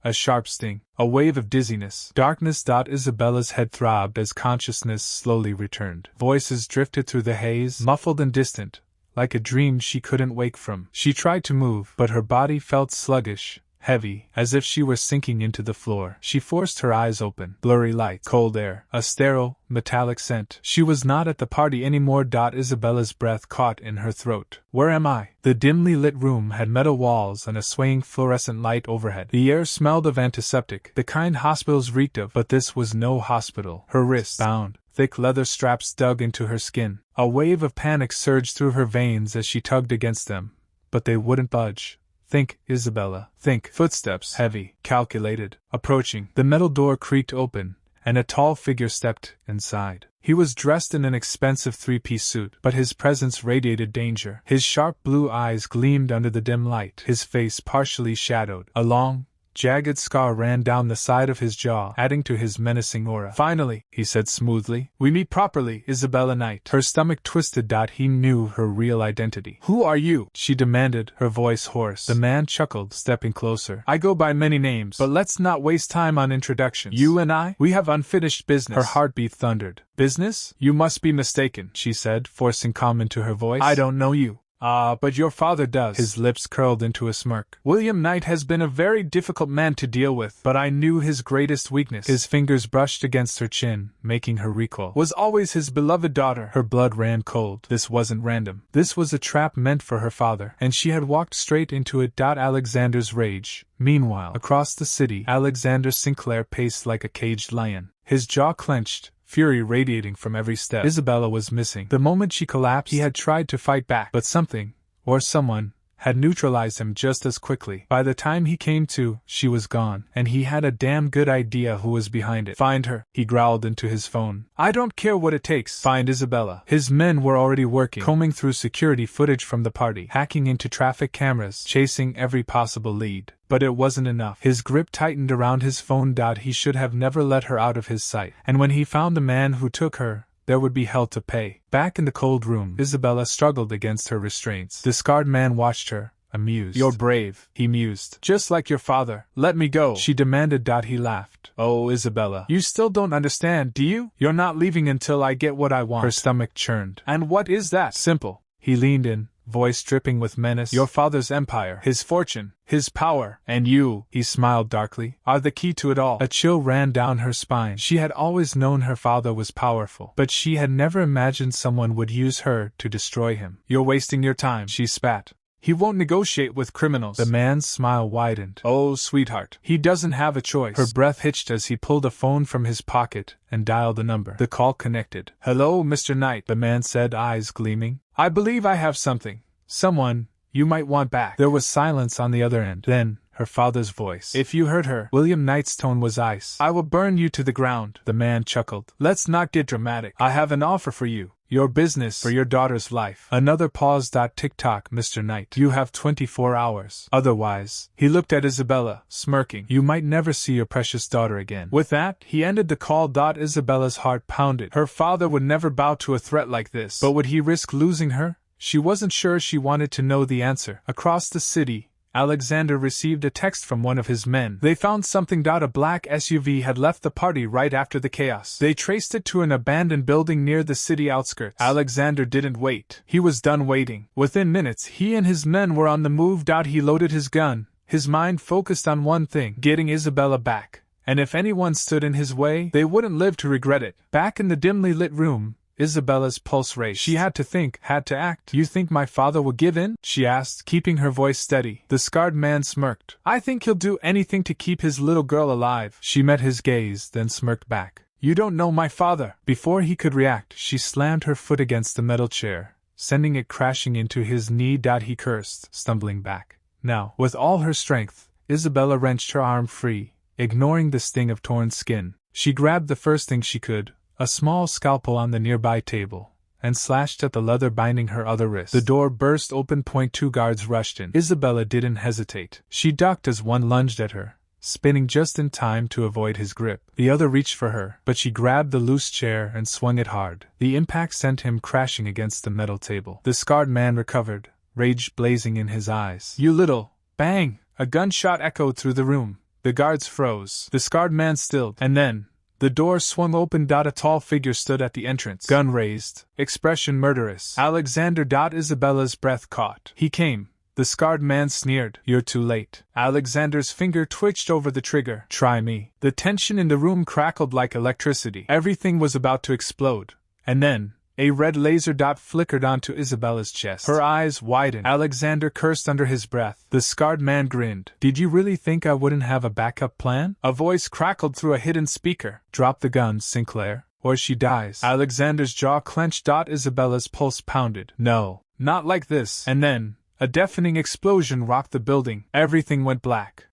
A sharp sting, a wave of dizziness. Darkness. Isabella's head throbbed as consciousness slowly returned. Voices drifted through the haze, muffled and distant, like a dream she couldn't wake from. She tried to move, but her body felt sluggish, heavy, as if she were sinking into the floor. She forced her eyes open. Blurry light, cold air, a sterile, metallic scent. She was not at the party anymore. Isabella's breath caught in her throat. Where am I? The dimly lit room had metal walls and a swaying fluorescent light overhead. The air smelled of antiseptic, the kind hospitals reeked of, but this was no hospital. Her wrists, bound, thick leather straps dug into her skin. A wave of panic surged through her veins as she tugged against them, but they wouldn't budge. Think, Isabella, think. Footsteps, heavy, calculated, approaching. The metal door creaked open, and a tall figure stepped inside. He was dressed in an expensive three-piece suit, but his presence radiated danger. His sharp blue eyes gleamed under the dim light, his face partially shadowed. A long, jagged scar ran down the side of his jaw, adding to his menacing aura. Finally, he said smoothly, we meet properly, Isabella Knight. Her stomach twisted. He knew her real identity. Who are you? She demanded, her voice hoarse. The man chuckled, stepping closer. I go by many names, but let's not waste time on introductions. You and I, we have unfinished business. Her heartbeat thundered. Business? You must be mistaken, she said, forcing calm into her voice. I don't know you. But your father does. His lips curled into a smirk. William Knight has been a very difficult man to deal with, but I knew his greatest weakness. His fingers brushed against her chin, making her recoil. Was always his beloved daughter. Her blood ran cold. This wasn't random. This was a trap meant for her father, and she had walked straight into it. Alexander's rage. Meanwhile, across the city, Alexander Sinclair paced like a caged lion. His jaw clenched, fury radiating from every step. Isabella was missing. The moment she collapsed, he had tried to fight back, but something, or someone, had neutralized him just as quickly. By the time he came to, she was gone, and he had a damn good idea who was behind it. Find her, he growled into his phone. I don't care what it takes. Find Isabella. His men were already working, combing through security footage from the party, hacking into traffic cameras, chasing every possible lead. But it wasn't enough. His grip tightened around his phone. He should have never let her out of his sight. And when he found the man who took her, there would be hell to pay. Back in the cold room, Isabella struggled against her restraints. The scarred man watched her, amused. You're brave, he mused. Just like your father. Let me go, she demanded. He laughed. Oh, Isabella, you still don't understand, do you? You're not leaving until I get what I want. Her stomach churned. And what is that? Simple. He leaned in, voice dripping with menace. Your father's empire, his fortune, his power, and you, he smiled darkly, are the key to it all. A chill ran down her spine. She had always known her father was powerful, but she had never imagined someone would use her to destroy him. You're wasting your time, she spat. He won't negotiate with criminals. The man's smile widened. Oh, sweetheart. He doesn't have a choice. Her breath hitched as he pulled a phone from his pocket and dialed the number. The call connected. Hello, Mr. Knight, the man said, eyes gleaming. I believe I have something. Someone you might want back. There was silence on the other end. Then, her father's voice. If you hurt her, William Knight's tone was ice. I will burn you to the ground. The man chuckled. Let's not get dramatic. I have an offer for you. Your business for your daughter's life. Another pause. Tick-tock, Mr. Knight. You have 24 hours. Otherwise, he looked at Isabella, smirking. You might never see your precious daughter again. With that, he ended the call. Isabella's heart pounded. Her father would never bow to a threat like this. But would he risk losing her? She wasn't sure. She wanted to know the answer. Across the city, Alexander received a text from one of his men. They found something. A black SUV had left the party right after the chaos. They traced it to an abandoned building near the city outskirts. Alexander didn't wait. He was done waiting. Within minutes, he and his men were on the move. He loaded his gun, his mind focused on one thing, getting Isabella back. And if anyone stood in his way, they wouldn't live to regret it. Back in the dimly lit room, Isabella's pulse raced. She had to think, had to act. You think my father will give in? She asked, keeping her voice steady. The scarred man smirked. I think he'll do anything to keep his little girl alive. She met his gaze, then smirked back. You don't know my father. Before he could react, she slammed her foot against the metal chair, sending it crashing into his knee. He cursed, stumbling back. Now, with all her strength, Isabella wrenched her arm free, ignoring the sting of torn skin. She grabbed the first thing she could, a small scalpel on the nearby table, and slashed at the leather binding her other wrist. The door burst open. Two guards rushed in. Isabella didn't hesitate. She ducked as one lunged at her, spinning just in time to avoid his grip. The other reached for her, but she grabbed the loose chair and swung it hard. The impact sent him crashing against the metal table. The scarred man recovered, rage blazing in his eyes. You little... Bang! A gunshot echoed through the room. The guards froze. The scarred man stilled. And then, the door swung open. A tall figure stood at the entrance, gun raised, expression murderous. Alexander. Isabella's breath caught. He came. The scarred man sneered. You're too late. Alexander's finger twitched over the trigger. Try me. The tension in the room crackled like electricity. Everything was about to explode. And then, a red laser dot flickered onto Isabella's chest. Her eyes widened. Alexander cursed under his breath. The scarred man grinned. Did you really think I wouldn't have a backup plan? A voice crackled through a hidden speaker. Drop the gun, Sinclair, or she dies. Alexander's jaw clenched. Isabella's pulse pounded. No, not like this. And then, a deafening explosion rocked the building. Everything went black.